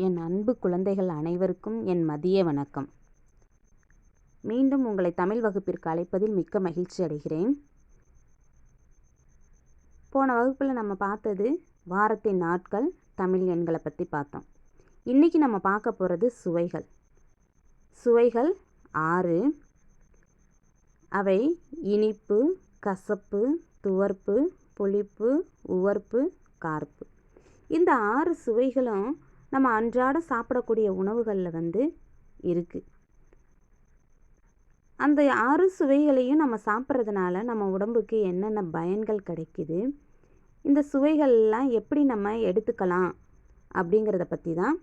என் அன்பு குழந்தைகள் அனைவருக்கும் என் மதிய வணக்கம். மீண்டும் உங்களை தமிழ் வகுப்பிற்கு அழைப்பதில் மிக்க மகிழ்ச்சி அடைகிறேன். போன வகுப்பில் நம்ம பார்த்தது வாரத்தின் நாட்கள், தமிழ் எண்களை பற்றி பார்த்தோம். இன்றைக்கி நம்ம பார்க்க போகிறது சுவைகள். சுவைகள் 6. அவை இனிப்பு, கசப்பு, துவர்ப்பு, புளிப்பு, உவர்ப்பு, கார்ப்பு. இந்த 6 சுவைகளும் நம்ம அன்றாடம் சாப்பிடக்கூடிய உணவுகளில் இருக்குது. அந்த 6 சுவைகளையும் நம்ம சாப்பிட்றதுனால நம்ம உடம்புக்கு என்னென்ன பயன்கள் கிடைக்குது, இந்த சுவைகள்லாம் எப்படி நம்ம எடுத்துக்கலாம் அப்படிங்கிறத பற்றி தான்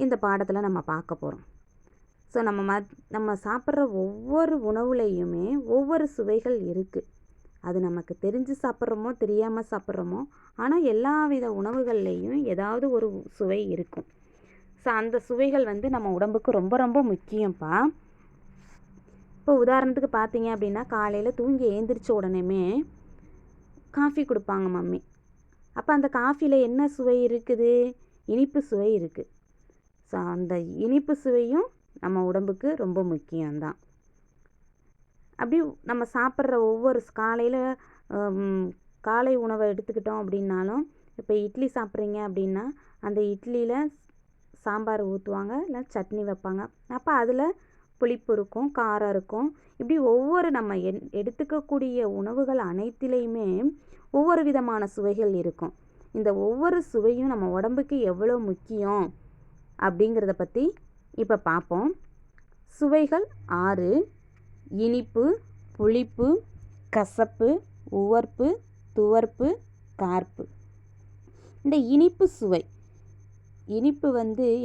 இந்த பாடத்தில் நம்ம பார்க்க போகிறோம். ஸோ நம்ம சாப்பிட்ற ஒவ்வொரு உணவுலையுமே ஒவ்வொரு சுவைகள் இருக்குது. அது நமக்கு தெரிஞ்சு சாப்பிட்றோமோ தெரியாமல் சாப்பிட்றோமோ, ஆனால் எல்லா வித உணவுகள்லேயும் ஏதாவது ஒரு சுவை இருக்கும். ஸோ அந்த சுவைகள் நம்ம உடம்புக்கு ரொம்ப ரொம்ப முக்கியம்ப்பா. இப்போ உதாரணத்துக்கு பார்த்தீங்க அப்படின்னா, காலையில் தூங்கி எழுந்திரிச்ச உடனேமே காஃபி கொடுப்பாங்க மம்மி. அப்போ அந்த காஃபியில் என்ன சுவை இருக்குது? இனிப்பு சுவை இருக்குது. ஸோ அந்த இனிப்பு சுவையும் நம்ம உடம்புக்கு ரொம்ப முக்கியம்தான். அப்படி நம்ம சாப்பிட்ற ஒவ்வொரு காலையில் காலை உணவை எடுத்துக்கிட்டோம் அப்படின்னாலும், இப்போ இட்லி சாப்பிட்றீங்க அப்படின்னா அந்த இட்லியில் சாம்பார் ஊற்றுவாங்க, இல்லை சட்னி வைப்பாங்க. அப்போ அதில் புளிப்பு இருக்கும், காரம் இருக்கும். இப்படி ஒவ்வொரு நம்ம எடுத்துக்கக்கூடிய உணவுகள் அனைத்திலையுமே ஒவ்வொரு விதமான சுவைகள் இருக்கும். இந்த ஒவ்வொரு சுவையும் நம்ம உடம்புக்கு எவ்வளோ முக்கியம் அப்படிங்கிறத பற்றி இப்போ பார்ப்போம். சுவைகள் 6: இனிப்பு, புளிப்பு, கசப்பு, உவர்ப்பு, துவர்ப்பு, கார்ப்பு. இந்த இனிப்பு சுவை, இனிப்பு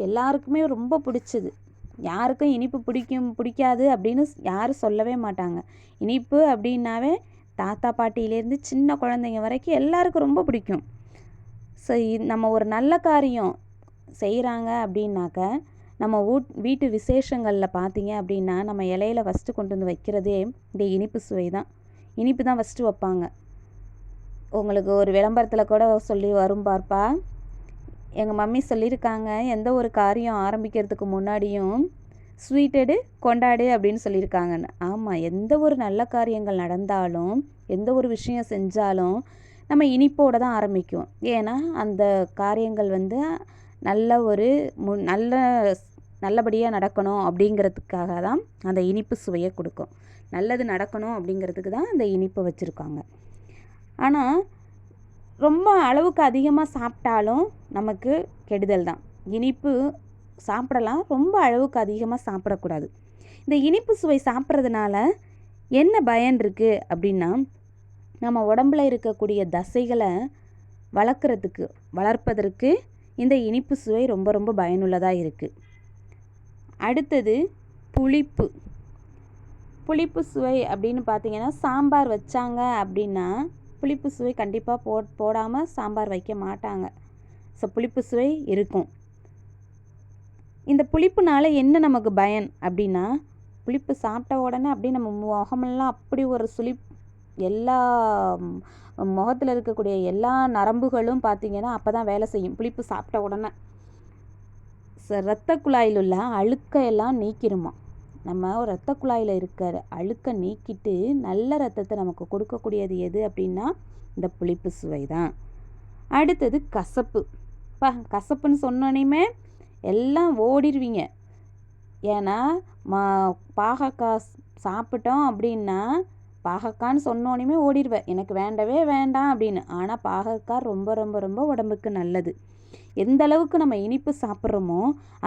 எல்லாருக்குமே ரொம்ப பிடிச்சது. யாருக்கும் இனிப்பு பிடிக்காது அப்படின்னு யாரும் சொல்லவே மாட்டாங்க. இனிப்பு அப்படின்னாவே தாத்தா பாட்டியிலேருந்து சின்ன குழந்தைங்க வரைக்கும் எல்லாருக்கும் ரொம்ப பிடிக்கும். ஸோ நம்ம ஒரு நல்ல காரியம் செய்கிறாங்க அப்படின்னாக்க, நம்ம வீட்டு விசேஷங்களில் பார்த்தீங்க அப்படின்னா, நம்ம இலையில ஃபஸ்ட்டு கொண்டு வந்து வைக்கிறதே இந்த இனிப்பு சுவை தான். இனிப்பு தான் ஃபஸ்ட்டு வைப்பாங்க. உங்களுக்கு ஒரு விளம்பரத்தில் கூட சொல்லி வரும் பார்ப்பா. எங்கள் மம்மி சொல்லியிருக்காங்க, எந்த ஒரு காரியம் ஆரம்பிக்கிறதுக்கு முன்னாடியும் ஸ்வீட்டடு கொண்டாடு அப்படின்னு சொல்லியிருக்காங்கன்னு. ஆமாம், எந்த ஒரு நல்ல காரியங்கள் நடந்தாலும், எந்த ஒரு விஷயம் செஞ்சாலும் நம்ம இனிப்போடு தான் ஆரம்பிக்கும். ஏன்னா அந்த காரியங்கள் நல்ல ஒரு நல்லபடியாக நடக்கணும் அப்படிங்கிறதுக்காக தான் அந்த இனிப்பு சுவையை கொடுக்கும். நல்லது நடக்கணும் அப்படிங்கிறதுக்கு தான் அந்த இனிப்பை வச்சுருக்காங்க. ஆனால் ரொம்ப அளவுக்கு அதிகமாக சாப்பிட்டாலும் நமக்கு கெடுதல் தான். இனிப்பு சாப்பிடலாம், ரொம்ப அளவுக்கு அதிகமாக சாப்பிடக்கூடாது. இந்த இனிப்பு சுவை சாப்பிட்றதுனால என்ன பயன் இருக்குது அப்படின்னா, நம்ம உடம்புல இருக்கக்கூடிய தசைகளை வளர்ப்பதற்கு இந்த இனிப்பு சுவை ரொம்ப ரொம்ப பயனுள்ளதாக இருக்குது. அடுத்தது புளிப்பு. புளிப்பு சுவை அப்படின்னு பார்த்தீங்கன்னா, சாம்பார் வச்சாங்க அப்படின்னா புளிப்பு சுவை கண்டிப்பாக போடாமல் சாம்பார் வைக்க மாட்டாங்க. ஸோ புளிப்பு சுவை இருக்கும். இந்த புளிப்புனால என்ன நமக்கு பயன் அப்படின்னா, புளிப்பு சாப்பிட்ட உடனே அப்படியே நம்ம முகமெல்லாம் அப்படி ஒரு எல்லா முகத்தில் இருக்கக்கூடிய எல்லா நரம்புகளும் பார்த்திங்கன்னா அப்போ தான் வேலை செய்யும். புளிப்பு சாப்பிட்ட உடனே இரத்த குழாயில் உள்ள அழுக்கையெல்லாம் நீக்கிருமா. நம்ம இரத்த குழாயில் இருக்கிற அழுக்கை நீக்கிட்டு நல்ல ரத்தத்தை நமக்கு கொடுக்கக்கூடியது எது அப்படின்னா இந்த புளிப்பு சுவை தான். அடுத்தது கசப்பு. கசப்புன்னு சொன்னோனையுமே எல்லாம் ஓடிடுவீங்க. ஏன்னா பாகக்காய் சாப்பிட்டோம் அப்படின்னா, பாகக்கான்னு சொன்னோனையுமே ஓடிடுவேன், எனக்கு வேண்டவே வேண்டாம் அப்படின்னு. ஆனால் பாகக்காய் ரொம்ப ரொம்ப ரொம்ப உடம்புக்கு நல்லது. எந்த அளவுக்கு நம்ம இனிப்பு சாப்பிட்றோமோ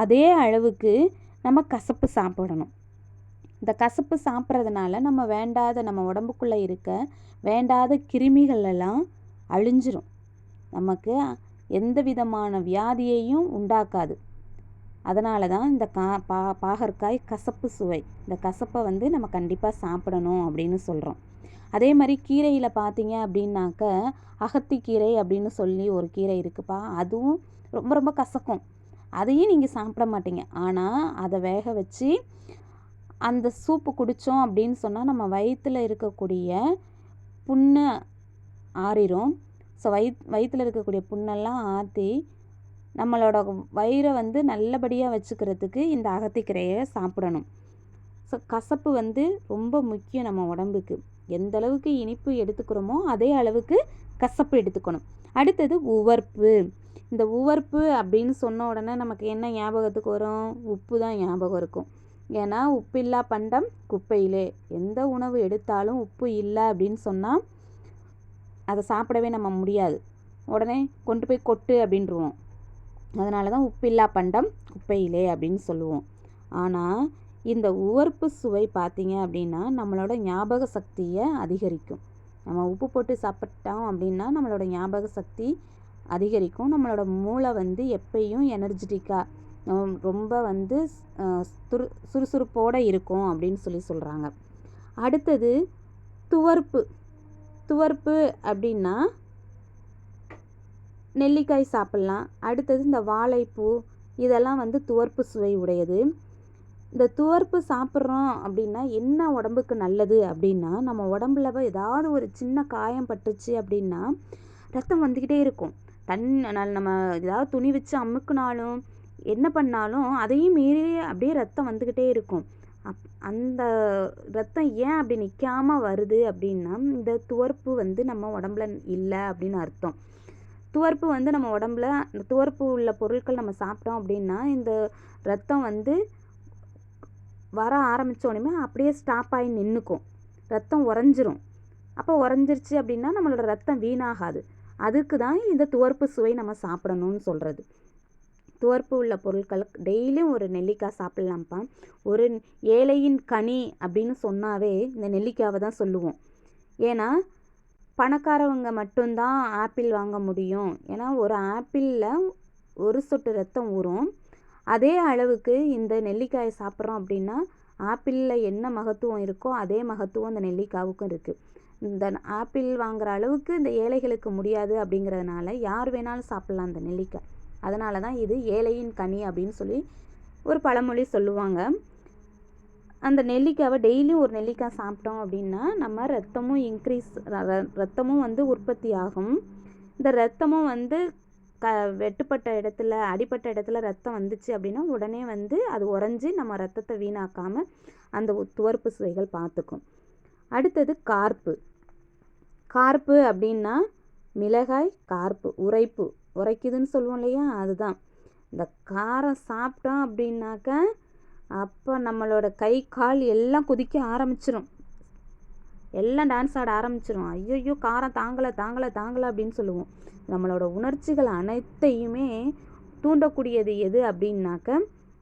அதே அளவுக்கு நம்ம கசப்பு சாப்பிடணும். இந்த கசப்பு சாப்பிட்றதுனால நம்ம உடம்புக்குள்ளே இருக்க வேண்டாத கிருமிகள் எல்லாம் அழிஞ்சிரும். நமக்கு எந்த விதமான வியாதியையும் உண்டாக்காது. அதனால தான் இந்த பாகற்காய் கசப்பு சுவை. இந்த கசப்பை நம்ம கண்டிப்பாக சாப்பிடணும் அப்படின்னு சொல்கிறோம். அதே மாதிரி கீரையில் பார்த்தீங்க அப்படின்னாக்க, அகத்திக்கீரை அப்படின்னு சொல்லி ஒரு கீரை இருக்குப்பா. அதுவும் ரொம்ப ரொம்ப கசக்கும். அதையும் நீங்கள் சாப்பிட மாட்டீங்க. ஆனால் அதை வேக வச்சு அந்த சூப்பு குடித்தோம் அப்படின்னு சொன்னால் நம்ம வயிற்றில் இருக்கக்கூடிய புண்ணு ஆறிடும். ஸோ வயிற்றில் இருக்கக்கூடிய புண்ணெல்லாம் ஆற்றி நம்மளோட வயிறை வந்து நல்லபடியாக வச்சுக்கிறதுக்கு இந்த அகத்திக்கீரையை சாப்பிடணும். ஸோ கசப்பு வந்து ரொம்ப முக்கியம் நம்ம உடம்புக்கு. எந்த அளவுக்கு இனிப்பு எடுத்துக்கிறோமோ அதே அளவுக்கு கசப்பு எடுத்துக்கணும். அடுத்தது உவர்ப்பு. இந்த உவர்ப்பு அப்படின்னு சொன்ன உடனே நமக்கு என்ன ஞாபகத்துக்கு வரும்? உப்பு தான் ஞாபகம் இருக்கும். ஏன்னா உப்பில்லா பண்டம் குப்பையிலே. எந்த உணவு எடுத்தாலும் உப்பு இல்லை அப்படின்னு சொன்னால் அதை சாப்பிடவே நம்ம முடியாது. உடனே கொண்டு போய் கொட்டு அப்படின்ருவோம். அதனால தான் உப்பில்லா பண்டம் குப்பையிலே அப்படின்னு சொல்லுவோம். ஆனால் இந்த உவர்ப்பு சுவை பார்த்தீங்க அப்படின்னா நம்மளோட ஞாபக சக்தியை அதிகரிக்கும். நம்ம உப்பு போட்டு சாப்பிட்டோம் அப்படின்னா நம்மளோட ஞாபக சக்தி அதிகரிக்கும். நம்மளோட மூளை வந்து எப்பயும் எனர்ஜெட்டிக்காக ரொம்ப வந்து சுறுசுறுப்போடு இருக்கும் அப்படின்னு சொல்கிறாங்க. அடுத்தது துவர்ப்பு. துவர்ப்பு அப்படின்னா நெல்லிக்காய் சாப்பிட்லாம். அடுத்தது இந்த வாழைப்பூ, இதெல்லாம் வந்து துவர்ப்பு சுவை உடையது. இந்த துவர்ப்பு சாப்பிட்றோம் அப்படின்னா என்ன உடம்புக்கு நல்லது அப்படின்னா, நம்ம உடம்புல ஏதாவது ஒரு சின்ன காயம் பட்டுச்சு அப்படின்னா ரத்தம் வந்துக்கிட்டே இருக்கும். நம்ம ஏதாவது துணி வச்சு அமுக்குனாலும் என்ன பண்ணாலும் அதையும் மீறி அப்படியே ரத்தம் வந்துக்கிட்டே இருக்கும். அந்த ரத்தம் ஏன் அப்படி நிற்காம வருது அப்படின்னா இந்த துவர்ப்பு வந்து நம்ம உடம்புல இல்லை அப்படின்னு அர்த்தம். துவர்ப்பு வந்து நம்ம உடம்புல இந்த துவர்ப்பு உள்ள பொருட்கள் நம்ம சாப்பிட்டோம் அப்படின்னா இந்த ரத்தம் வந்து வர ஆரம்பித்தோடனே அப்படியே ஸ்டாப் ஆகி நின்றுக்கும். ரத்தம் உறைஞ்சிரும். அப்போ உறைஞ்சிருச்சு அப்படின்னா நம்மளோட ரத்தம் வீணாகாது. அதுக்கு தான் இந்த துவர்ப்பு சுவை நம்ம சாப்பிடணும்னு சொல்கிறது. துவர்ப்பு உள்ள பொருட்கள் டெய்லியும் ஒரு நெல்லிக்காய் சாப்பிட்லாம்ப்பா. ஒரு ஏழையின் கனி அப்படின்னு சொன்னாவே இந்த நெல்லிக்காவை தான் சொல்லுவோம். ஏன்னா பணக்காரவங்க மட்டும்தான் ஆப்பிள் வாங்க முடியும். ஏன்னா ஒரு ஆப்பிளில் ஒரு சொட்டு ரத்தம் ஊறும். அதே அளவுக்கு இந்த நெல்லிக்காயை சாப்பிட்றோம் அப்படின்னா ஆப்பிளில் என்ன மகத்துவம் இருக்கோ அதே மகத்துவம் இந்த நெல்லிக்காவுக்கும் இருக்குது. இந்த ஆப்பிள் வாங்குகிற அளவுக்கு இந்த ஏழைகளுக்கு முடியாது அப்படிங்கிறதுனால யார் வேணாலும் சாப்பிட்லாம் இந்த நெல்லிக்காய். அதனால தான் இது ஏழையின் கனி அப்படின்னு சொல்லி ஒரு பழமொழி சொல்லுவாங்க. அந்த நெல்லிக்காவை டெய்லியும் ஒரு நெல்லிக்காய் சாப்பிட்டோம் அப்படின்னா நம்ம ரத்தமும் வந்து உற்பத்தி ஆகும். இந்த ரத்தமும் வந்து வெட்டுப்பட்ட இடத்துல அடிப்பட்ட இடத்துல ரத்தம் வந்துச்சு அப்படின்னா உடனே வந்து அது உறைஞ்சி நம்ம ரத்தத்தை வீணாக்காமல் அந்த துவர்ப்பு சுவைகள் பார்த்துக்கும். அடுத்தது கார்ப்பு. கார்ப்பு அப்படின்னா மிளகாய் கார்ப்பு, உரைக்குதுன்னு சொல்லுவோம் இல்லையா, அதுதான். இந்த காரம் சாப்பிட்டோம் அப்படின்னாக்க அப்போ நம்மளோட கை கால் எல்லாம் குதிக்க ஆரம்பிச்சிடும். எல்லாம் டான்ஸ் ஆட ஆரம்பிச்சிடும். ஐயோ காரம் தாங்கலை தாங்கலை தாங்கலை அப்படின்னு சொல்லுவோம். நம்மளோட உணர்ச்சிகள் அனைத்தையுமே தூண்டக்கூடியது எது அப்படின்னாக்க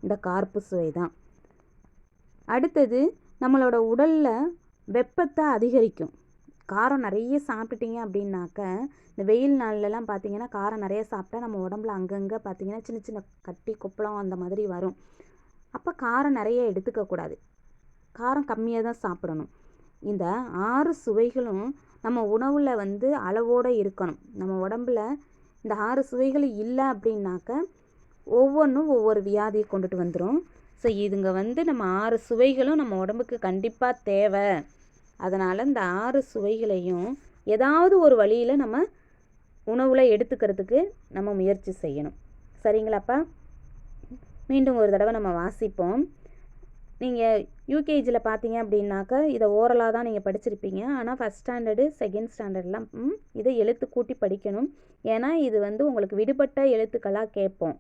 இந்த கார்ப்பு சுவை தான். அடுத்தது நம்மளோட உடலில் வெப்பத்தை அதிகரிக்கும். காரம் நிறைய சாப்பிட்டுட்டிங்க அப்படின்னாக்க இந்த வெயில் நாள்லலாம் பார்த்திங்கன்னா காரம் நிறைய சாப்பிட்டா நம்ம உடம்புல அங்கங்கே பார்த்திங்கன்னா சின்ன சின்ன கட்டி கொப்பளம் அந்த மாதிரி வரும். அப்போ காரம் நிறைய எடுத்துக்கக்கூடாது. காரம் கம்மியாக தான் சாப்பிடணும். இந்த 6 சுவைகளும் நம்ம உணவில் வந்து அளவோடு இருக்கணும். நம்ம உடம்புல இந்த 6 சுவைகள் இல்லை அப்படின்னாக்க ஒவ்வொன்றும் ஒவ்வொரு வியாதியை கொண்டுட்டு வந்துடும். ஸோ இதுங்க வந்து நம்ம 6 சுவைகளும் நம்ம உடம்புக்கு கண்டிப்பாக தேவை. அதனால் இந்த 6 சுவைகளையும் ஏதாவது ஒரு வழியில் நம்ம உணவில் எடுத்துக்கிறதுக்கு நம்ம முயற்சி செய்யணும். சரிங்களாப்பா? மீண்டும் ஒரு தடவை நம்ம வாசிப்போம். நீங்கள் யூகேஜியில் பார்த்தீங்க அப்படின்னாக்கா இதை ஓரலாக தான் நீங்கள் படிச்சிருப்பீங்க. ஆனால் ஃபஸ்ட் ஸ்டாண்டர்டு செகண்ட் ஸ்டாண்டர்ட்லாம் இதை எழுத்து கூட்டி படிக்கணும். ஏன்னா இது வந்து உங்களுக்கு விடுபட்ட எழுத்துக்களாக கேட்போம்.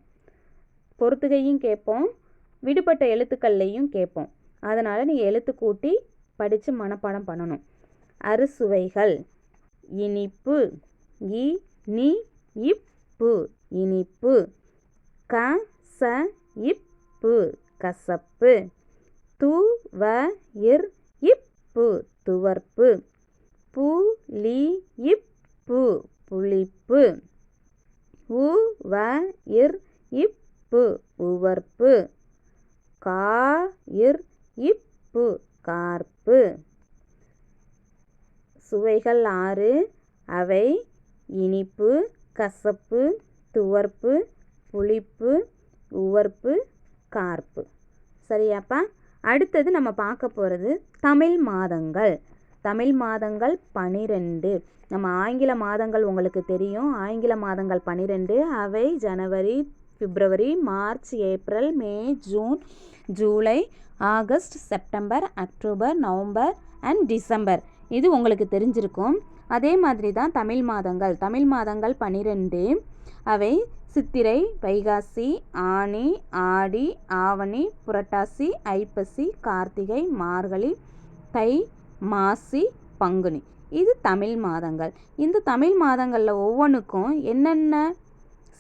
பொறுத்துகையும் கேட்போம், விடுபட்ட எழுத்துக்கள்லையும் கேட்போம். அதனால் நீங்கள் எழுத்து கூட்டி படித்து மனப்பாடம் பண்ணணும். அறுசுவைகள்: இனிப்பு, இனி இப்பு இனிப்பு, இப்பு கசப்பு, இப்பு துவர்ப்பு, இப்பு புளிப்பு, இப்பு உவர்ப்பு, இப்பு கார்ப்பு. சுவைகள் 6. அவை இனிப்பு, கசப்பு, துவர்ப்பு, புளிப்பு, உவர்ப்பு, கார்ப்பு. சரியாப்பா? அடுத்தது நம்ம பார்க்க போகிறது தமிழ் மாதங்கள். தமிழ் மாதங்கள் 12. நம்ம ஆங்கில மாதங்கள் உங்களுக்கு தெரியும். ஆங்கில மாதங்கள் 12. அவை January, February, March, April, May, June, July, August, September, October, November and December. இது உங்களுக்கு தெரிஞ்சிருக்கும். அதே மாதிரி தான் தமிழ் மாதங்கள். தமிழ் மாதங்கள் 12. அவை சித்திரை, வைகாசி, ஆனி, ஆடி, ஆவணி, புரட்டாசி, ஐப்பசி, கார்த்திகை, மார்கழி, தை, மாசி, பங்குனி. இது தமிழ் மாதங்கள். இந்த தமிழ் மாதங்களில் ஒவ்வொன்றுக்கும் என்னென்ன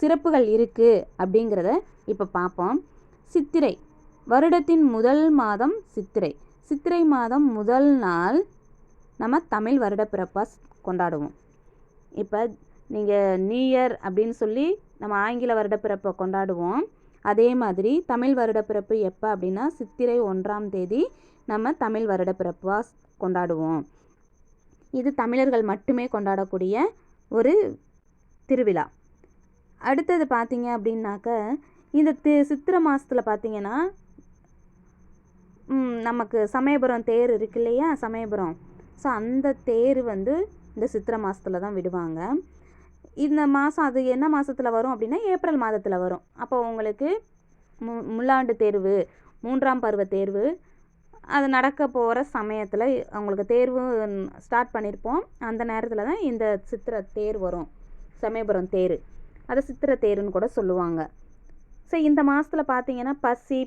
சிறப்புகள் இருக்குது அப்படிங்கிறத இப்போ பார்ப்போம். சித்திரை, வருடத்தின் முதல் மாதம் சித்திரை. சித்திரை மாதம் முதல் நாள் நம்ம தமிழ் வருடப்பிறப்பை கொண்டாடுவோம். இப்போ நீங்கள் நியூ இயர் அப்படின்னு சொல்லி நம்ம ஆங்கில வருடப்பிறப்பை கொண்டாடுவோம். அதே மாதிரி தமிழ் வருடப்பிறப்பு எப்போ அப்படின்னா சித்திரை 1ஆம் தேதி நம்ம தமிழ் வருடப்பிறப்பாக கொண்டாடுவோம். இது தமிழர்கள் மட்டுமே கொண்டாடக்கூடிய ஒரு திருவிழா. அடுத்தது பார்த்தீங்க அப்படின்னாக்க இந்த சித்திரை மாதத்தில் பார்த்தீங்கன்னா நமக்கு சமயபுரம் தேர் இருக்கு இல்லையா, சமயபுரம். ஸோ அந்த தேர் வந்து இந்த சித்திரை மாதத்தில் தான் விடுவாங்க. இந்த மாதம் அது என்ன மாதத்தில் வரும் அப்படின்னா ஏப்ரல் மாதத்தில் வரும். அப்போ உங்களுக்கு முள்ளாண்டு தேர்வு, 3ஆம் பருவ தேர்வு அது நடக்க போகிற சமயத்தில் அவங்களுக்கு தேர்வு ஸ்டார்ட் பண்ணியிருப்போம். அந்த நேரத்தில் தான் இந்த சித்திரை தேர் வரும், சமயபுரம் தேர். அதை சித்திரை தேருன்னு கூட சொல்லுவாங்க. ஸோ இந்த மாதத்தில் பார்த்தீங்கன்னா பசி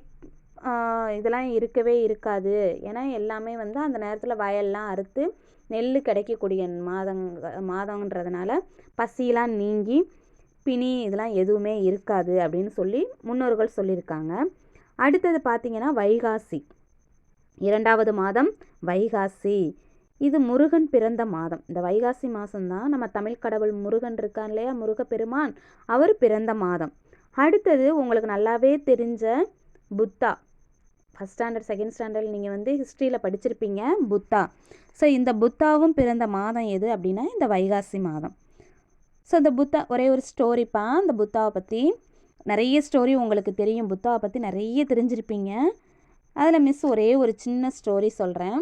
இதெல்லாம் இருக்கவே இருக்காது. ஏன்னா எல்லாமே வந்து அந்த நேரத்தில் வயல்லாம் அறுத்து நெல் கிடைக்கக்கூடிய மாதங்கிறதுனால பசியெலாம் நீங்கி பிணி இதெல்லாம் எதுவுமே இருக்காது அப்படின்னு சொல்லி முன்னோர்கள் சொல்லியிருக்காங்க. அடுத்தது பார்த்திங்கன்னா வைகாசி, 2வது மாதம் வைகாசி. இது முருகன் பிறந்த மாதம். இந்த வைகாசி மாதம்தான் நம்ம தமிழ் கடவுள் முருகன் இருக்கான் இல்லையா, முருகப்பெருமான், அவர் பிறந்த மாதம். அடுத்தது உங்களுக்கு நல்லாவே தெரிஞ்ச Buddha. First standard, second standard நீங்கள் வந்து ஹிஸ்ட்ரியில் படிச்சிருப்பீங்க புத்தா. ஸோ இந்த புத்தாவும் பிறந்த மாதம் எது அப்படின்னா இந்த வைகாசி மாதம். ஸோ இந்த புத்தா ஒரே ஒரு ஸ்டோரிப்பா. இந்த புத்தாவை பற்றி நிறைய ஸ்டோரி உங்களுக்கு தெரியும், புத்தாவை பற்றி நிறைய தெரிஞ்சிருப்பீங்க. அதில் மிஸ் ஒரே ஒரு சின்ன ஸ்டோரி சொல்கிறேன்.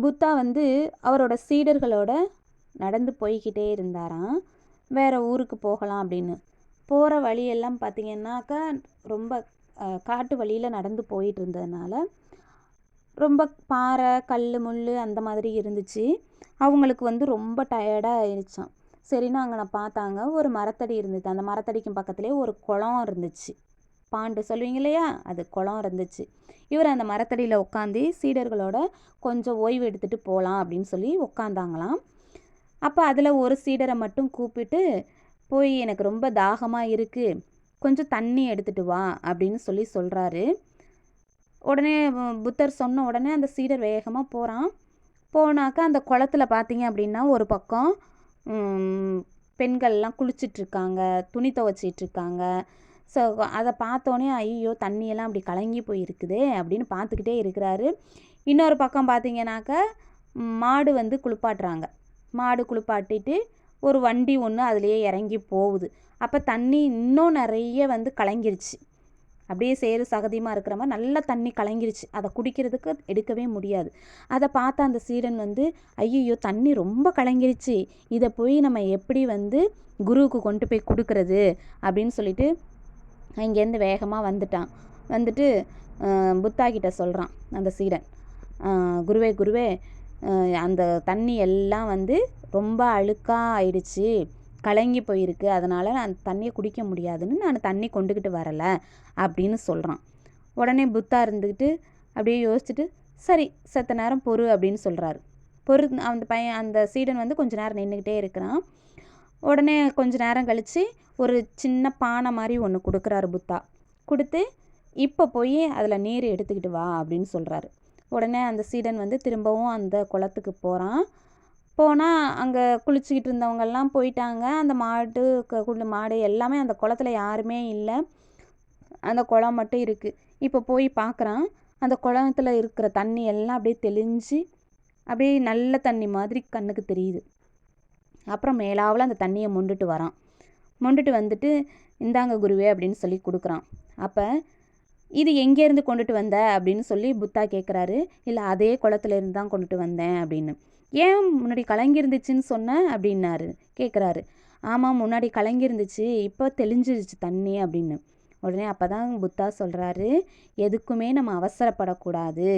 புத்தா வந்து அவரோட சீடர்களோட நடந்து போய்கிட்டே இருந்தாராம், வேறு ஊருக்கு போகலாம் அப்படின்னு. போகிற வழியெல்லாம் பார்த்திங்கன்னாக்கா ரொம்ப காட்டு வழியில் நடந்து போயிட்டு இருந்ததுனால ரொம்ப பாறை, கல், முள் அந்த மாதிரி இருந்துச்சு. அவங்களுக்கு வந்து ரொம்ப டயர்டாக ஆயிடுச்சான். சரின்னு அங்கே பார்த்தாங்க, ஒரு மரத்தடி இருந்துச்சு. அந்த மரத்தடிக்கும் பக்கத்துலேயே ஒரு குளம் இருந்துச்சு. பாண்டு சொல்லுவீங்க இல்லையா, அது குளம் இருந்துச்சு. இவர் அந்த மரத்தடியில் உட்காந்து சீடர்களோட கொஞ்சம் ஓய்வு எடுத்துகிட்டு போகலாம் அப்படின்னு சொல்லி உட்காந்தாங்களாம். அப்போ அதில் ஒரு சீடரை மட்டும் கூப்பிட்டு போய் எனக்கு ரொம்ப தாகமாக இருக்குது, கொஞ்சம் தண்ணி எடுத்துகிட்டு வா அப்படின்னு சொல்லி சொல்கிறாரு. உடனே புத்தர் சொன்ன உடனே அந்த சீடர் வேகமாக போகிறான். போனாக்கா அந்த குளத்துல பார்த்தீங்க அப்படின்னா ஒரு பக்கம் பெண்கள்லாம் குளிச்சிட்ருக்காங்க, துணி துவைச்சிட்ருக்காங்க. ஸோ அதை பார்த்தோன்னே ஐயோ தண்ணியெல்லாம் அப்படி கலங்கி போயிருக்குதே அப்படின்னு பார்த்துக்கிட்டே இருக்கிறாரு. இன்னொரு பக்கம் பார்த்தீங்கன்னாக்கா மாடு வந்து குளிப்பாட்டுறாங்க. மாடு குளிப்பாட்டிட்டு ஒரு வண்டி ஒன்று அதுலேயே இறங்கி போகுது. அப்போ தண்ணி இன்னும் நிறைய வந்து கலங்கிருச்சு. அப்படியே சேறு சகதியமாக இருக்கிற மாதிரி நல்லா தண்ணி கலங்கிருச்சு. அதை குடிக்கிறதுக்கு எடுக்கவே முடியாது. அதை பார்த்த அந்த சீடன் வந்து ஐயோ தண்ணி ரொம்ப கலங்கிருச்சு, இதை போய் நம்ம எப்படி வந்து குருவுக்கு கொண்டு போய் கொடுக்கறது அப்படின்னு சொல்லிட்டு இங்கேருந்து வேகமாக வந்துட்டான். வந்துட்டு புத்தா கிட்ட சொல்கிறான் அந்த சீடன், குருவே குருவே அந்த தண்ணி எல்லாம் வந்து ரொம்ப அழுக்காக ஆயிடுச்சு, கலங்கி போயிருக்கு, அதனால் நான் தண்ணியை குடிக்க முடியாதுன்னு நான் தண்ணி கொண்டுக்கிட்டு வரலை அப்படின்னு சொல்கிறான். உடனே புத்தா இருந்துக்கிட்டு அப்படியே யோசிச்சுட்டு சரி செத்த நேரம் பொறு அப்படின்னு சொல்கிறாரு. அந்த பையன் அந்த சீடன் வந்து கொஞ்ச நேரம் நின்றுக்கிட்டே இருக்கிறான். உடனே கொஞ்ச நேரம் கழித்து ஒரு சின்ன பானை மாதிரி ஒன்று கொடுக்குறாரு புத்தா. கொடுத்து இப்போ போய் அதில் நீர் எடுத்துக்கிட்டு வா அப்படின்னு சொல்கிறாரு. உடனே அந்த சீடன் வந்து திரும்பவும் அந்த குளத்துக்கு போகிறான். போனால் அங்கே குளிச்சுக்கிட்டு இருந்தவங்கெல்லாம் போயிட்டாங்க. அந்த மாடு எல்லாமே அந்த குளத்துல யாருமே இல்லை, அந்த குளம் மட்டும் இருக்குது. இப்போ போய் பார்க்குறான், அந்த குளத்துல இருக்கிற தண்ணி எல்லாம் அப்படியே தெளிஞ்சு அப்படியே நல்ல தண்ணி மாதிரி கண்ணுக்கு தெரியுது. அப்புறம் மேலாவில் அந்த தண்ணியை மொண்டுட்டு வரான். மொண்டுட்டு வந்துட்டு இந்தாங்க குருவே அப்படின்னு சொல்லி கொடுக்குறான். அப்போ இது எங்கேருந்து கொண்டுட்டு வந்த அப்படின்னு சொல்லி புத்தா கேட்குறாரு. இல்லை அதே குளத்துலேருந்து தான் கொண்டுட்டு வந்தேன் அப்படின்னு. ஏன் முன்னாடி கலங்கி இருந்துச்சுன்னு சொன்ன அப்படின்னாரு கேட்குறாரு. ஆமாம் முன்னாடி கலங்கிருந்துச்சு, இப்போ தெளிஞ்சிருச்சு தண்ணி அப்படின்னு. உடனே அப்போ தான் புத்தா சொல்கிறாரு, எதுக்குமே நம்ம அவசரப்படக்கூடாது.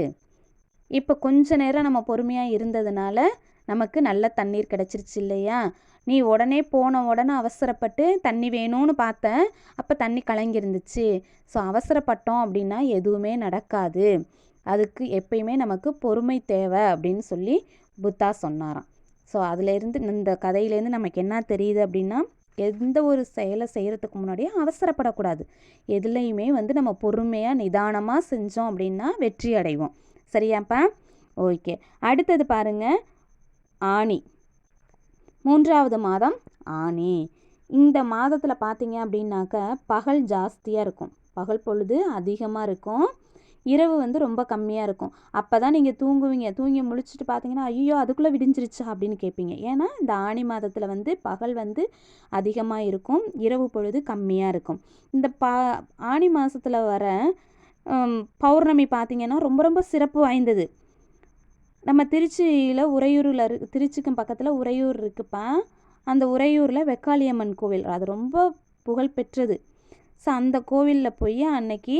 இப்போ கொஞ்ச நேரம் நம்ம பொறுமையாக இருந்ததுனால நமக்கு நல்ல தண்ணீர் கிடச்சிருச்சு இல்லையா? நீ உடனே போன உடனே அவசரப்பட்டு தண்ணி வேணும்னு பார்த்த, அப்போ தண்ணி கலங்கிருந்துச்சு. ஸோ அவசரப்பட்டோம் அப்படின்னா எதுவுமே நடக்காது. அதுக்கு எப்பயுமே நமக்கு பொறுமை தேவை அப்படின்னு சொல்லி புத்தா சொன்னாராம். ஸோ அதிலேருந்து இந்த கதையிலேருந்து நமக்கு என்ன தெரியுது அப்படின்னா, எந்த ஒரு செயலை செய்கிறதுக்கு முன்னாடியும் அவசரப்படக்கூடாது. எதுலேயுமே நம்ம பொறுமையாக நிதானமாக செஞ்சோம் அப்படின்னா வெற்றி அடைவோம். சரியாப்பா? ஓகே. அடுத்தது பாருங்க, ஆனி. 3வது மாதம் ஆனி. இந்த மாதத்தில் பார்த்தீங்க அப்படின்னாக்க பகல் ஜாஸ்தியாக இருக்கும், பகல் பொழுது அதிகமாக இருக்கும், இரவு ரொம்ப கம்மியாக இருக்கும். அப்போ தான் நீங்கள் தூங்குவீங்க. தூங்கி முழிச்சிட்டு பார்த்தீங்கன்னா, ஐயோ அதுக்குள்ளே விடிஞ்சிருச்சா அப்படின்னு கேட்பீங்க. ஏன்னா இந்த ஆனி மாதத்தில் பகல் அதிகமாக இருக்கும், இரவு பொழுது கம்மியாக இருக்கும். இந்த ஆனி மாதத்தில் வர பௌர்ணமி பார்த்திங்கன்னா ரொம்ப ரொம்ப சிறப்பு வாய்ந்தது. நம்ம திருச்சியில் உறையூரில் திருச்சிக்கு பக்கத்தில் உறையூர் இருக்குப்பா. அந்த உறையூரில் வெக்காளியம்மன் கோவில் அது ரொம்ப புகழ்பெற்றது. ஸோ அந்த கோவிலில் போய் அன்னைக்கு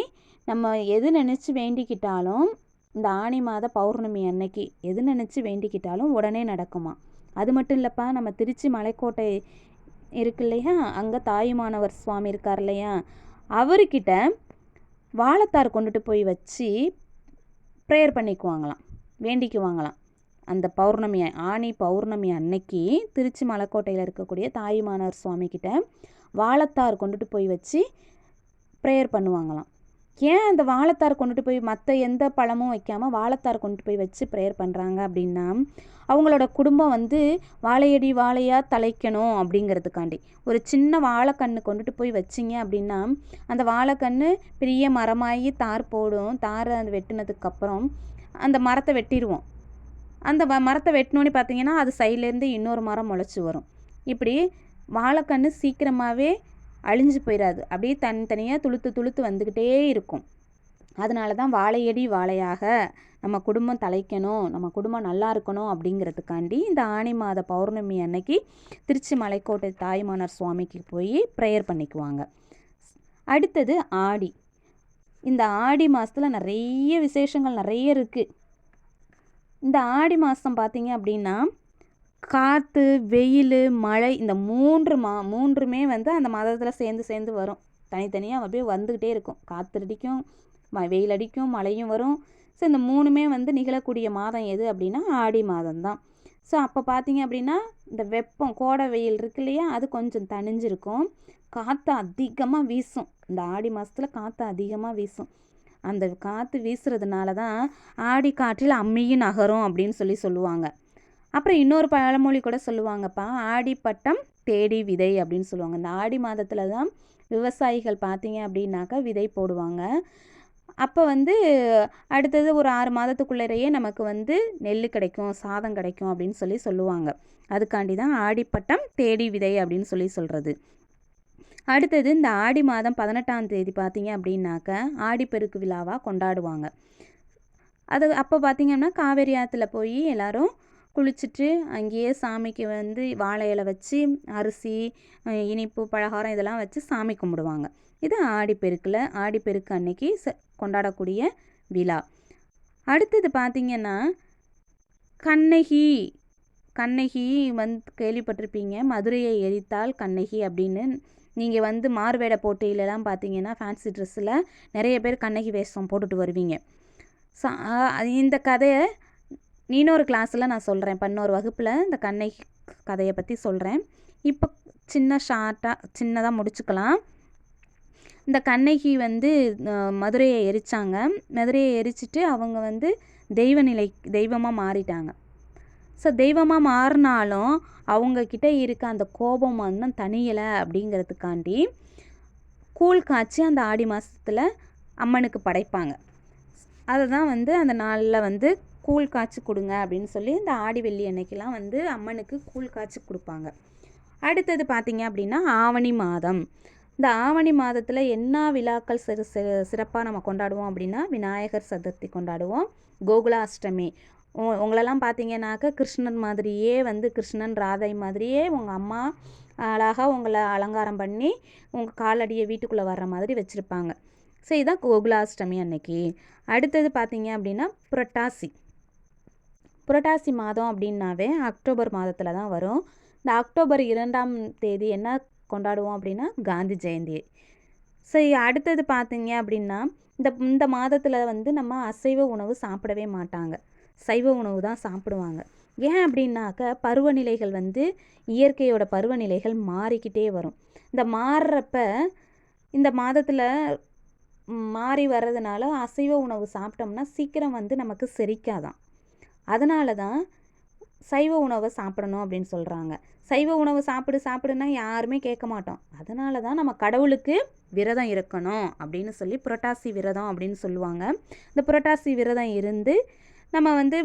நம்ம எது நினச்சி வேண்டிக்கிட்டாலும், இந்த ஆனி மாத பௌர்ணமி அன்னைக்கு எது நினச்சி வேண்டிக்கிட்டாலும் உடனே நடக்குமா. அது மட்டும் இல்லைப்பா, நம்ம திருச்சி மலைக்கோட்டை இருக்கு இல்லையா, அங்கே தாயுமானவர் சுவாமி இருக்கார் இல்லையா, அவர்கிட்ட வாழைத்தார் கொண்டுட்டு போய் வச்சு ப்ரேயர் பண்ணிக்குவாங்களாம், வேண்டிக்குவாங்களாம். அந்த பௌர்ணமி ஆனி பௌர்ணமி அன்னைக்கு திருச்சி மலைக்கோட்டையில் இருக்கக்கூடிய தாயுமானவர் சுவாமிக்கிட்ட வாழைத்தார் கொண்டுட்டு போய் வச்சு ப்ரேயர் பண்ணுவாங்களாம். ஏன் அந்த வாழைத்தார் கொண்டுட்டு போய் மற்ற எந்த பழமும் வைக்காமல் வாழைத்தார் கொண்டுட்டு போய் வச்சு ப்ரேயர் பண்ணுறாங்க அப்படின்னா, அவங்களோட குடும்பம் வாழையடி வாழையாக தலைக்கணும் அப்படிங்கிறதுக்காண்டி. ஒரு சின்ன வாழைக்கன்று கொண்டுட்டு போய் வச்சிங்க அப்படின்னா, அந்த வாழைக்கன்று பெரிய மரமாகி தார் போடும். தாரை வெட்டினதுக்கப்புறம் அந்த மரத்தை வெட்டிடுவோம். அந்த மரத்தை வெட்டினோன்னு பார்த்தீங்கன்னா, அது சைட்லேருந்து இன்னொரு மரம் முளைச்சி வரும். இப்படி வாழைக்கன்று சீக்கிரமாகவே அழிஞ்சு போயிடாது, அப்படியே தனித்தனியாக துளுத்து துளுத்து வந்துக்கிட்டே இருக்கும். அதனால தான் வாழையடி வாழையாக நம்ம குடும்பம் தலைக்கணும், நம்ம குடும்பம் நல்லா இருக்கணும் அப்படிங்கிறதுக்காண்டி இந்த ஆனி மாத பௌர்ணமி அன்னைக்கு திருச்சி மலைக்கோட்டை தாயுமானவர் சுவாமிக்கு போய் ப்ரேயர் பண்ணிக்குவாங்க. அடுத்தது ஆடி. இந்த ஆடி மாதத்தில் நிறைய விசேஷங்கள் நிறைய இருக்குது. இந்த ஆடி மாதம் பார்த்தீங்க அப்படின்னா, காற்று, வெயில், மழை இந்த மூன்றுமே அந்த மாதத்தில் சேர்ந்து வரும். தனித்தனியாக அப்படியே வந்துக்கிட்டே இருக்கும். காற்று அடிக்கும், வெயில் அடிக்கும், மழையும் வரும். ஸோ இந்த மூணுமே நிகழக்கூடிய மாதம் எது அப்படின்னா ஆடி மாதம்தான். ஸோ அப்போ பார்த்தீங்க அப்படின்னா இந்த வெப்பம், கோடை வெயில் இருக்கு இல்லையா, அது கொஞ்சம் தணிஞ்சிருக்கும். காற்று அதிகமாக வீசும். இந்த ஆடி மாதத்தில் காற்று அதிகமாக வீசும். அந்த காற்று வீசுறதுனால தான் ஆடி காற்றில் அம்மியும் நகரும் அப்படின்னு சொல்லுவாங்க. அப்புறம் இன்னொரு பழமொழி கூட சொல்லுவாங்கப்பா, ஆடி பட்டம் தேடி விதை அப்படின்னு சொல்லுவாங்க. இந்த ஆடி மாதத்தில் தான் விவசாயிகள் பார்த்தீங்க அப்படின்னாக்கா விதை போடுவாங்க. அப்போ அடுத்தது ஒரு 6 மாதத்துக்குள்ளேயே நமக்கு நெல் கிடைக்கும், சாதம் கிடைக்கும் அப்படின்னு சொல்லுவாங்க. அதுக்காண்டி தான் ஆடிப்பட்டம் தேடி விதை அப்படின்னு சொல்கிறது. அடுத்தது இந்த ஆடி மாதம் 18ஆம் தேதி பார்த்தீங்க அப்படின்னாக்க ஆடிப்பெருக்கு விழாவாக கொண்டாடுவாங்க. அது அப்போ பார்த்தீங்கன்னா காவேரி ஆற்றுல போய் எல்லோரும் குளிச்சுட்டு அங்கேயே சாமிக்கு வாழை இலை வச்சு அரிசி, இனிப்பு, பலகாரம் இதெல்லாம் வச்சு சாமி கும்பிடுவாங்க. இது ஆடிப்பெருக்கு அன்னைக்கு கொண்டாடக்கூடிய விழா. அடுத்தது பார்த்திங்கன்னா கண்ணகி. கண்ணகி கேள்விப்பட்டிருப்பீங்க, மதுரையை எரித்தாள் கண்ணகி அப்படின்னு. நீங்கள் மாறுவேட போட்டியிலலாம் பார்த்தீங்கன்னா ஃபேன்சி ட்ரெஸ்ஸில் நிறைய பேர் கண்ணகி வேஷம் போட்டுட்டு வருவீங்க. இந்த கதையை இன்னொரு கிளாஸில் நான் சொல்கிறேன், 11 வகுப்பில் இந்த கண்ணகி கதையை பற்றி சொல்கிறேன். இப்போ சின்னதாக முடிச்சுக்கலாம். இந்த கண்ணகி மதுரையை எரித்தாங்க. மதுரையை எரிச்சிட்டு அவங்க தெய்வமாக மாறிட்டாங்க. ஸோ தெய்வமாக மாறினாலும் அவங்கக்கிட்ட இருக்க அந்த கோபம் தனியலை அப்படிங்கிறதுக்காண்டி கூழ் காய்ச்சி அந்த ஆடி மாதத்தில் அம்மனுக்கு படைப்பாங்க. அதை தான் அந்த நாளில் கூழ் காய்ச்சி கொடுங்க அப்படின்னு சொல்லி இந்த ஆடி வெள்ளி அன்னைக்கெல்லாம் அம்மனுக்கு கூழ் காய்ச்சி கொடுப்பாங்க. அடுத்தது பார்த்திங்க அப்படின்னா ஆவணி மாதம். இந்த ஆவணி மாதத்தில் என்ன விழாக்கள் சிறப்பாக நம்ம கொண்டாடுவோம் அப்படின்னா விநாயகர் சதுர்த்தி கொண்டாடுவோம், கோகுலாஷ்டமி. உங்களெல்லாம் பார்த்தீங்கன்னாக்க கிருஷ்ணன் மாதிரியே வந்து கிருஷ்ணன் ராதை மாதிரியே உங்கள் அம்மா அழகாக உங்களை அலங்காரம் பண்ணி உங்கள் காலடியை வீட்டுக்குள்ளே வர்ற மாதிரி வச்சுருப்பாங்க. ஸோ இதுதான் கோகுலாஷ்டமி அன்னைக்கு. அடுத்தது பார்த்தீங்க அப்படின்னா புரட்டாசி. புரட்டாசி மாதம் அப்படின்னாவே அக்டோபர் மாதத்தில் தான் வரும். இந்த அக்டோபர் 2ஆம் தேதி என்ன கொண்டாடுவோம் அப்படின்னா காந்தி ஜெயந்தி. சரி, அடுத்தது பார்த்தீங்க அப்படின்னா இந்த மாதத்தில் வந்து நம்ம அசைவ உணவு சாப்பிடவே மாட்டாங்க, சைவ உணவு தான் சாப்பிடுவாங்க. ஏன் அப்படின்னாக்க பருவநிலைகள் வந்து இயற்கையோட பருவநிலைகள் மாறிக்கிட்டே வரும். இந்த மாறுறப்ப இந்த மாதத்தில் மாறி வர்றதுனால அசைவ உணவு சாப்பிட்டோம்னா சீக்கிரம் வந்து நமக்கு செரிக்காதான். அதனால தான் சைவ உணவை சாப்பிடணும் அப்படின்னு சொல்கிறாங்க. சைவ உணவு சாப்பிடுன்னா யாருமே கேட்க மாட்டோம். அதனால தான் நம்ம கடவுளுக்கு விரதம் இருக்கணும் அப்படின்னு சொல்லி புரட்டாசி விரதம் அப்படின்னு சொல்லுவாங்க. இந்த புரட்டாசி விரதம் இருந்து நம்ம வந்து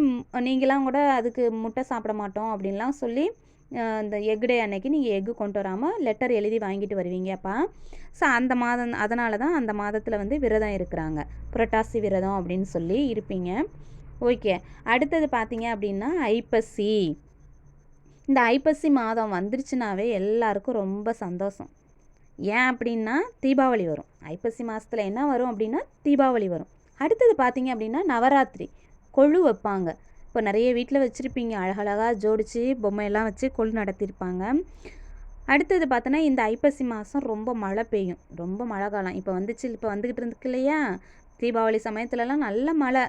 நீங்களாம் கூட அதுக்கு முட்டை சாப்பிட மாட்டோம் அப்படின்லாம் சொல்லி இந்த எக் டே அன்னைக்கு நீங்கள் எக்கு கொண்டு வராமல் லெட்டர் எழுதி வாங்கிட்டு வருவீங்கப்பா. ஸோ அந்த மாதம் அதனால தான் அந்த மாதத்தில் வந்து விரதம் இருக்கிறாங்க, புரட்டாசி விரதம் அப்படின்னு சொல்லி இருப்பீங்க. ஓகே, அடுத்தது பார்த்தீங்க அப்படின்னா ஐப்பசி. இந்த ஐப்பசி மாதம் வந்துருச்சுனாவே எல்லாருக்கும் ரொம்ப சந்தோஷம். ஏன் அப்படின்னா தீபாவளி வரும். ஐப்பசி மாதத்தில் என்ன வரும் அப்படின்னா தீபாவளி வரும். அடுத்தது பார்த்தீங்க அப்படின்னா நவராத்திரி, கொழு வைப்பாங்க. இப்போ நிறைய வீட்டில் வச்சுருப்பீங்க, அழகழகாக ஜோடித்து பொம்மையெல்லாம் வச்சு கொழு நடத்தியிருப்பாங்க. அடுத்தது பார்த்தோன்னா இந்த ஐப்பசி மாதம் ரொம்ப மழை பெய்யும், ரொம்ப மழை காலம். இப்போ வந்துக்கிட்டு இருக்கு இல்லையா, தீபாவளி சமயத்துலலாம் நல்ல மழை.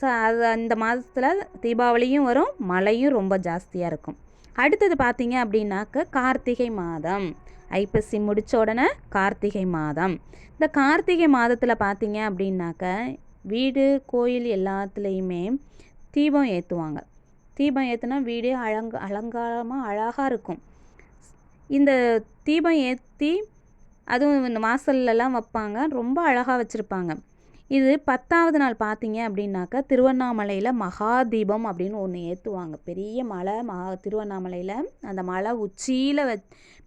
ஸோ அது அந்த மாதத்தில் தீபாவளியும் வரும், மழையும் ரொம்ப ஜாஸ்தியாக இருக்கும். அடுத்தது பார்த்தீங்க அப்படின்னாக்க கார்த்திகை மாதம். ஐப்பசி முடித்த உடனே கார்த்திகை மாதம். இந்த கார்த்திகை மாதத்தில் பார்த்தீங்க அப்படின்னாக்க வீடு கோயில் எல்லாத்துலேயுமே தீபம் ஏற்றுவாங்க. தீபம் ஏற்றுனா வீடே அலங்காரமாக அழகாக இருக்கும். இந்த தீபம் ஏற்றி அதுவும் இந்த வாசல்லலாம் வைப்பாங்க, ரொம்ப அழகாக வச்சுருப்பாங்க. இது 10ஆவது நாள் பார்த்தீங்க அப்படின்னாக்கா திருவண்ணாமலையில் மகாதீபம் அப்படின்னு ஒன்று ஏற்றுவாங்க. பெரிய மலை திருவண்ணாமலையில் அந்த மலை உச்சியில்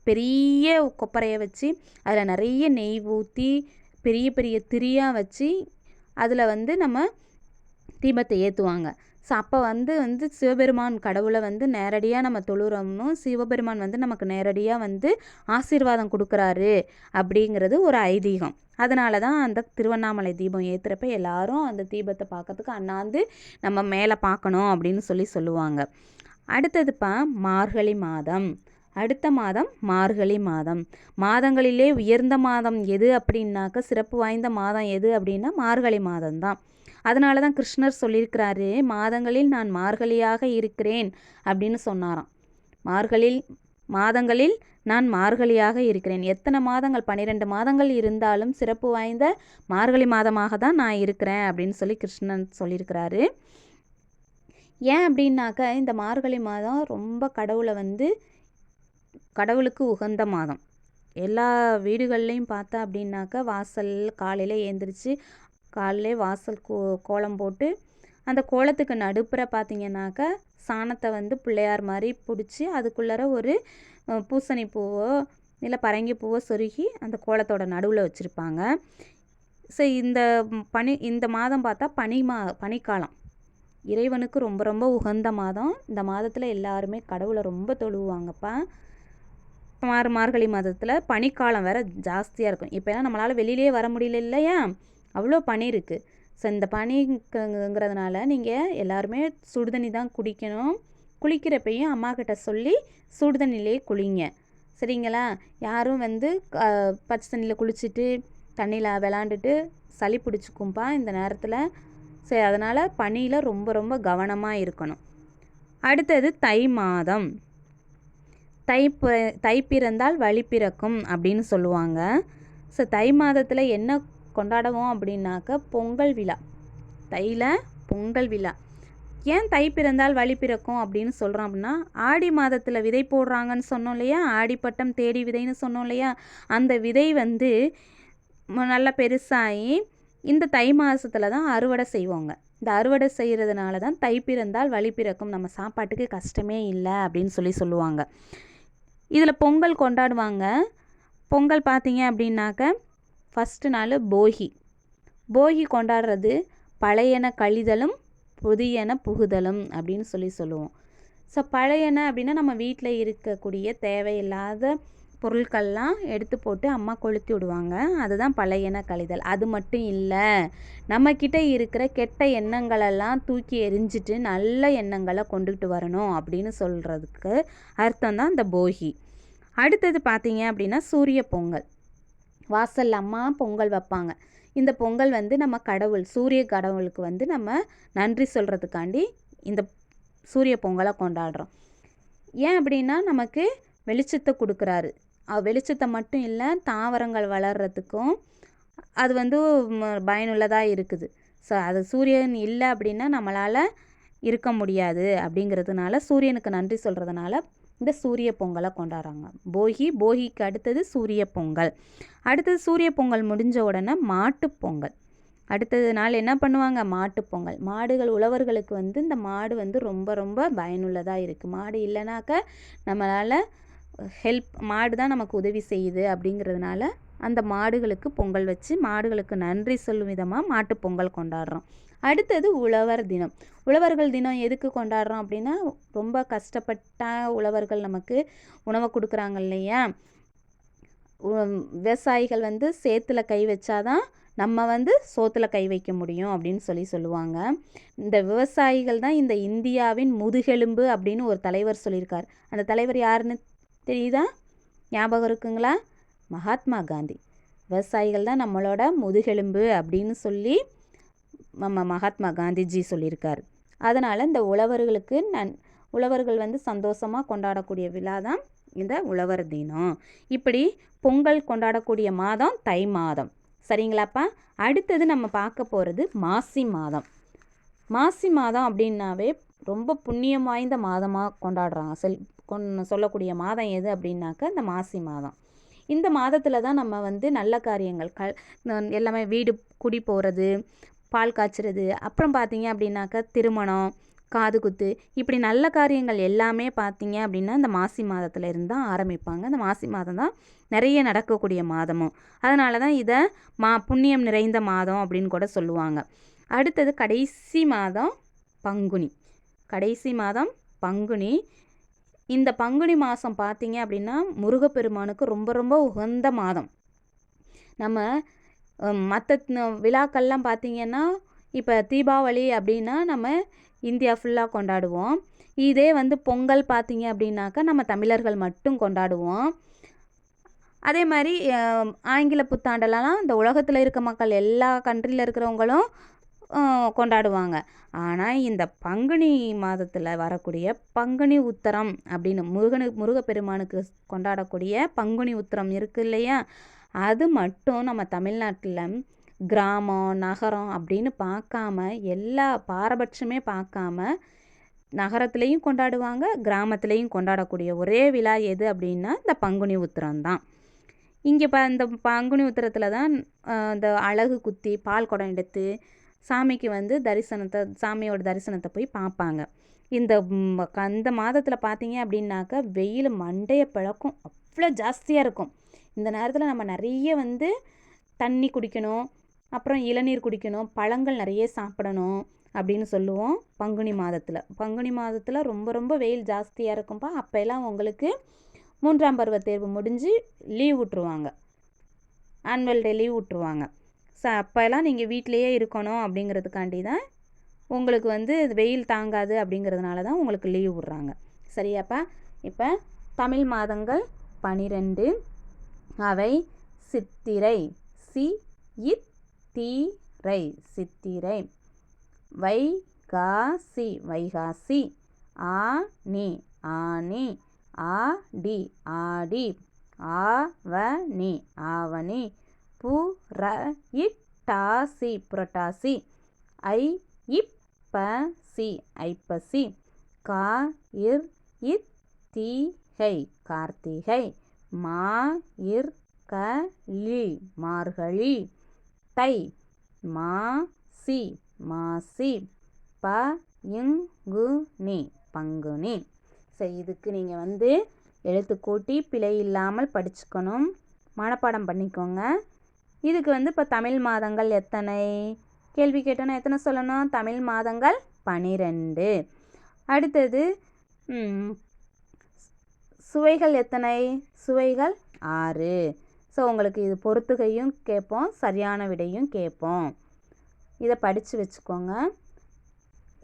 பெரிய கொப்பரையை வச்சு அதில் நிறைய நெய் ஊற்றி பெரிய பெரிய திரியாக வச்சு அதில் வந்து நம்ம தீபத்தை ஏற்றுவாங்க. ஸோ அப்போ வந்து சிவபெருமான் கடவுளை வந்து நேரடியாக நம்ம தொழுறோம்னு சிவபெருமான் வந்து நமக்கு நேரடியாக வந்து ஆசீர்வாதம் கொடுக்குறாரு அப்படிங்கிறது ஒரு ஐதீகம். அதனால தான் அந்த திருவண்ணாமலை தீபம் ஏற்றுறப்ப எல்லாரும் அந்த தீபத்தை பார்க்கறதுக்கு அண்ணாந்து நம்ம மேலே பார்க்கணும் அப்படின்னு சொல்லுவாங்க. அடுத்ததுப்பா மார்கழி மாதம். அடுத்த மாதம் மார்கழி மாதம். மாதங்களிலே உயர்ந்த மாதம் எது அப்படின்னாக்க, சிறப்பு வாய்ந்த மாதம் எது அப்படின்னா மார்கழி மாதம்தான். அதனால தான் கிருஷ்ணர் சொல்லியிருக்கிறாரு, மாதங்களில் நான் மார்கழியாக இருக்கிறேன் அப்படின்னு சொன்னாராம். மாதங்களில் நான் மார்கழியாக இருக்கிறேன். எத்தனை மாதங்கள், 12 மாதங்கள் இருந்தாலும் சிறப்பு வாய்ந்த மார்கழி மாதமாக தான் நான் இருக்கிறேன் அப்படின்னு சொல்லி கிருஷ்ணன் சொல்லியிருக்கிறாரு. ஏன் அப்படின்னாக்க இந்த மார்கழி மாதம் ரொம்ப கடவுளுக்கு உகந்த மாதம். எல்லா வீடுகள்லையும் பார்த்தா அப்படின்னாக்கா வாசல் காலையில் ஏந்திரிச்சு காலையிலே வாசல் கோலம் போட்டு அந்த கோலத்துக்கு நடுப்புற பார்த்திங்கனாக்கா சாணத்தை வந்து பிள்ளையார் மாதிரி பிடிச்சி அதுக்குள்ளார ஒரு பூசணி பூவோ இல்லை பரங்கி பூவோ சொருகி அந்த கோலத்தோட நடுவில் வச்சுருப்பாங்க. ஸோ இந்த மாதம் பார்த்தா பனிக்காலம், இறைவனுக்கு ரொம்ப ரொம்ப உகந்த மாதம். இந்த மாதத்தில் எல்லாருமே கடவுளை ரொம்ப தொழுவாங்கப்பா. மார்கழி மாதத்தில் பனிக்காலம் வேறு ஜாஸ்தியாக இருக்கும். இப்போலாம் நம்மளால் வெளியிலே வர முடியல இல்லையா, அவ்வளோ பனி இருக்குது. ஸோ இந்த பனிங்கிறதுனால நீங்கள் எல்லாருமே சுடுதண்ணி தான் குடிக்கணும். குளிக்கிறப்பையும் அம்மா கிட்ட சொல்லி சுடுதண்ணிலே குளிங்க, சரிங்களா? யாரும் வந்து பச்சை தண்ணியில் குளிச்சுட்டு தண்ணியில் விளாண்டுட்டு சளி பிடிச்சிக்கும்பா இந்த நேரத்தில். சரி, அதனால் பனியில் ரொம்ப ரொம்ப கவனமாக இருக்கணும். அடுத்தது தை மாதம். தை பிறந்தால் வழி பிறக்கும் அப்படின்னு சொல்லுவாங்க. ஸோ தை மாதத்தில் என்ன கொண்டாடுவோம் அப்படின்னாக்க பொங்கல் விழா. தையில் பொங்கல் விழா. ஏன் தை பிறந்தால் வழி பிறக்கும் அப்படின்னு சொல்கிறோம் அப்படின்னா, ஆடி மாதத்தில் விதை போடுறாங்கன்னு சொன்னோம் இல்லையா, ஆடிப்பட்டம் தேடி விதைன்னு சொன்னோம் இல்லையா, அந்த விதை வந்து நல்லா பெருசாகி இந்த தை மாதத்தில் தான் அறுவடை செய்வோங்க. இந்த அறுவடை செய்கிறதுனால தான் தை பிறந்தால் வழி பிறக்கும், நம்ம சாப்பாட்டுக்கு கஷ்டமே இல்லை அப்படின்னு சொல்லுவாங்க. இதில் பொங்கல் கொண்டாடுவாங்க. பொங்கல் பார்த்தீங்க அப்படின்னாக்க ஃபஸ்ட்டு நாள் போகி கொண்டாடுறது பழையன கழிதலும் புதியன புகுதலும் அப்படின்னு சொல்லுவோம். ஸோ பழையன அப்படின்னா நம்ம வீட்டில் இருக்கக்கூடிய தேவையில்லாத பொருட்கள்லாம் எடுத்து போட்டு அம்மா கொளுத்தி விடுவாங்க. அதுதான் பழையன கழிதல். அது மட்டும் இல்லை, நம்மக்கிட்ட இருக்கிற கெட்ட எண்ணங்களெல்லாம் தூக்கி எறிஞ்சிட்டு நல்ல எண்ணங்களை கொண்டுகிட்டு வரணும் அப்படின்னு சொல்கிறதுக்கு அர்த்தம் தான் இந்த போகி. அடுத்தது பார்த்தீங்க அப்படின்னா சூரிய பொங்கல். வாசல்ல அம்மா பொங்கல் வைப்பாங்க. இந்த பொங்கல் வந்து நம்ம கடவுள் சூரிய கடவுளுக்கு வந்து நம்ம நன்றி சொல்கிறதுக்காண்டி இந்த சூரிய பொங்கலை கொண்டாடுறோம். ஏன் அப்படின்னா நமக்கு வெளிச்சத்தை கொடுக்குறாரு. வெளிச்சத்தை மட்டும் இல்லை, தாவரங்கள் வளர்கிறதுக்கும் அது வந்து பயனுள்ளதாக இருக்குது. ஸோ அது சூரியன் இல்லை அப்படின்னா நம்மளால் இருக்க முடியாது. அப்படிங்கிறதுனால சூரியனுக்கு நன்றி சொல்கிறதுனால இந்த சூரிய பொங்கலை கொண்டாடுறாங்க. போகிக்கு அடுத்தது சூரிய பொங்கல். அடுத்தது சூரிய பொங்கல் முடிஞ்ச உடனே மாட்டுப் பொங்கல். அடுத்தது நாள் என்ன பண்ணுவாங்க? மாட்டுப் பொங்கல். மாடுகள் உழவர்களுக்கு வந்து இந்த மாடு வந்து ரொம்ப ரொம்ப பயனுள்ளதாக இருக்குது. மாடு இல்லைனாக்க நம்மளால் மாடு தான் நமக்கு உதவி செய்யுது. அப்படிங்கிறதுனால அந்த மாடுகளுக்கு பொங்கல் வச்சு மாடுகளுக்கு நன்றி சொல்லும் விதமாக மாட்டுப் பொங்கல் கொண்டாடுறோம். அடுத்தது உழவர் தினம். உழவர்கள் தினம் எதுக்கு கொண்டாடுறோம் அப்படின்னா, ரொம்ப கஷ்டப்பட்ட உழவர்கள் நமக்கு உணவை கொடுக்குறாங்க இல்லையா? விவசாயிகள் வந்து சேத்துல கை வச்சாதான் நம்ம வந்து சோத்துல கை வைக்க முடியும் அப்படின்னு சொல்லுவாங்க. இந்த விவசாயிகள் தான் இந்த இந்தியாவின் முதுகெலும்பு அப்படின்னு ஒரு தலைவர் சொல்லியிருக்கார். அந்த தலைவர் யாருன்னு தெரியுதா? ஞாபகம் இருக்குங்களா? மகாத்மா காந்தி. விவசாயிகள் தான் நம்மளோட முதுகெலும்பு அப்படின்னு சொல்லி நம்ம மகாத்மா காந்திஜி சொல்லியிருக்கார். அதனால் இந்த உழவர்கள் வந்து சந்தோஷமாக கொண்டாடக்கூடிய விழா தான் இந்த உழவர் தினம். இப்படி பொங்கல் கொண்டாடக்கூடிய மாதம் தை மாதம். சரிங்களாப்பா? அடுத்தது நம்ம பார்க்க போகிறது மாசி மாதம். மாசி மாதம் அப்படின்னாவே ரொம்ப புண்ணியம் வாய்ந்த மாதமாக கொண்டாடுறாங்க. சொல்லக்கூடிய மாதம் எது அப்படின்னாக்க இந்த மாசி மாதம். இந்த மாதத்தில் தான் நம்ம வந்து நல்ல காரியங்கள் எல்லாமே வீடு குடி போகிறது, பால் காய்ச்சறது, அப்புறம் பார்த்தீங்க அப்படின்னாக்க திருமணம், காது குத்து, இப்படி நல்ல காரியங்கள் எல்லாமே பார்த்தீங்க அப்படின்னா இந்த மாசி மாதத்தில் இருந்து தான் ஆரம்பிப்பாங்க. இந்த மாசி மாதம் தான் நிறைய நடக்கக்கூடிய மாதமும். அதனால தான் இதை புண்ணியம் நிறைந்த மாதம் அப்படின்னு கூட சொல்லுவாங்க. அடுத்தது கடைசி மாதம் பங்குனி. இந்த பங்குனி மாதம் பார்த்தீங்க அப்படின்னா முருகப்பெருமானுக்கு ரொம்ப ரொம்ப உகந்த மாதம். நம்ம மற்ற விழாக்கள்லாம் பார்த்திங்கன்னா, இப்போ தீபாவளி அப்படின்னா நம்ம இந்தியா ஃபுல்லாக கொண்டாடுவோம். இதே வந்து பொங்கல் பார்த்திங்க அப்படின்னாக்கா நம்ம தமிழர்கள் மட்டும் கொண்டாடுவோம். அதே மாதிரி ஆங்கில புத்தாண்டெல்லாம் இந்த உலகத்தில் இருக்க மக்கள் எல்லா கண்ட்ரியில் இருக்கிறவங்களும் கொண்டாடுவாங்க. ஆனால் இந்த பங்குனி மாதத்தில் வரக்கூடிய பங்குனி உத்திரம் அப்படின்னு முருகப்பெருமானுக்கு கொண்டாடக்கூடிய பங்குனி உத்திரம் இருக்குது இல்லையா? அது மட்டும் நம்ம தமிழ்நாட்டில் கிராமம் நகரம் அப்படின்னு பார்க்காம, எல்லா பாரபட்சமே பார்க்காம நகரத்துலேயும் கொண்டாடுவாங்க, கிராமத்துலேயும் கொண்டாடக்கூடிய ஒரே விழா எது அப்படின்னா இந்த பங்குனி உத்திரம் தான். இங்கே இந்த பங்குனி உத்திரத்தில் தான் இந்த அழகு குத்தி பால் குடம் எடுத்து சாமிக்கு வந்து சாமியோட தரிசனத்தை போய் பார்ப்பாங்க. அந்த மாதத்தில் பார்த்தீங்க அப்படின்னாக்கா வெயில் மண்டையை பிளக்கும், அவ்வளோ ஜாஸ்தியாக இருக்கும். இந்த நேரத்தில் நம்ம நிறைய வந்து தண்ணி குடிக்கணும், அப்புறம் இளநீர் குடிக்கணும், பழங்கள் நிறைய சாப்பிடணும் அப்படின்னு சொல்லுவோம். பங்குனி மாதத்தில் ரொம்ப ரொம்ப வெயில் ஜாஸ்தியாக இருக்கும்பா. அப்போல்லாம் உங்களுக்கு 3ஆம் பருவ தேர்வு முடிஞ்சு லீவ் விட்ருவாங்க, ஆனுவல் டே லீவ் விட்ருவாங்க. ஸோ அப்போல்லாம் நீங்கள் வீட்டிலையே இருக்கணும் அப்படிங்கிறதுக்காண்டி தான் உங்களுக்கு வந்து வெயில் தாங்காது அப்படிங்கிறதுனால தான் உங்களுக்கு லீவ் விட்றாங்க. சரியாப்பா? இப்போ தமிழ் மாதங்கள் 12. அவை சித்திரை, சித்திரை, வைகாசி, ஆனி, ஆடி, ஆவணி, புரட்டாசி, ஐப்பசி, கார்த்திகை, மார்கழி, தை, மாசி, பங்குனி. சரி, இதுக்கு நீங்கள் வந்து எழுத்து கூட்டி பிழை இல்லாமல் படிச்சுக்கணும், மனப்பாடம் பண்ணிக்கோங்க. இதுக்கு வந்து இப்போ தமிழ் மாதங்கள் எத்தனை கேள்வி கேட்டோன்னா எத்தனை சொல்லணும்? தமிழ் மாதங்கள் 12. அடுத்தது சுவைகள் எத்தனை? சுவைகள் 6. ஸோ உங்களுக்கு இது பொறுத்துகையும் கேட்போம், சரியான விடையும் கேட்போம். இதை படித்து வச்சுக்கோங்க.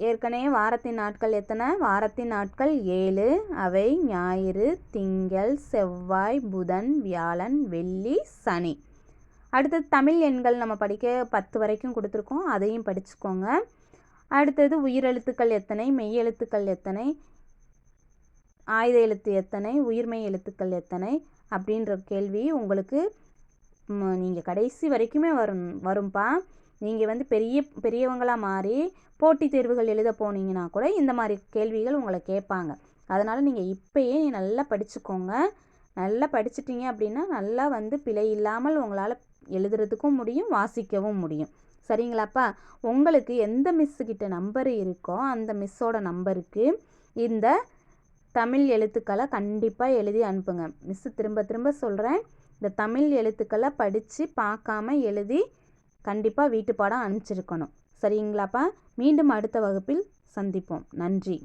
ஏற்கனவே வாரத்தின் நாட்கள் எத்தனை? வாரத்தின் நாட்கள் 7. அவை ஞாயிறு, திங்கள், செவ்வாய், புதன், வியாழன், வெள்ளி, சனி. அடுத்தது தமிழ் எண்கள் நம்ம படிக்க 10 வரைக்கும் கொடுத்துருக்கோம், அதையும் படிச்சுக்கோங்க. அடுத்தது உயிரெழுத்துக்கள் எத்தனை, மெய் எழுத்துக்கள் எத்தனை, ஆயுத எழுத்து எத்தனை, உயிர்மெய் எழுத்துக்கள் எத்தனை அப்படின்ற கேள்வி உங்களுக்கு நீங்கள் கடைசி வரைக்குமே வரும்பா. நீங்கள் பெரியவங்களாக மாறி போட்டித் தேர்வுகள் எழுத போனீங்கன்னா கூட இந்த மாதிரி கேள்விகள் உங்களை கேட்பாங்க. அதனால் நீங்கள் இப்போயே நல்லா படிச்சுக்கோங்க. நல்லா படிச்சிட்டிங்க அப்படின்னா நல்லா பிழை இல்லாமல் உங்களால் எழுதுறதுக்கும் முடியும், வாசிக்கவும் முடியும். சரிங்களாப்பா? உங்களுக்கு எந்த மிஸ்ஸுக்கிட்ட நம்பர் இருக்கோ அந்த மிஸ்ஸோட நம்பருக்கு இந்த தமிழ் எழுத்துக்களை கண்டிப்பாக எழுதி அனுப்புங்க. மிஸ்ஸு திரும்ப திரும்ப சொல்கிறேன், இந்த தமிழ் எழுத்துக்களை படித்து பார்க்காம எழுதி கண்டிப்பாக வீட்டு பாடம் அனுப்பிச்சிருக்கணும். சரிங்களாப்பா? மீண்டும் அடுத்த வகுப்பில் சந்திப்போம். நன்றி.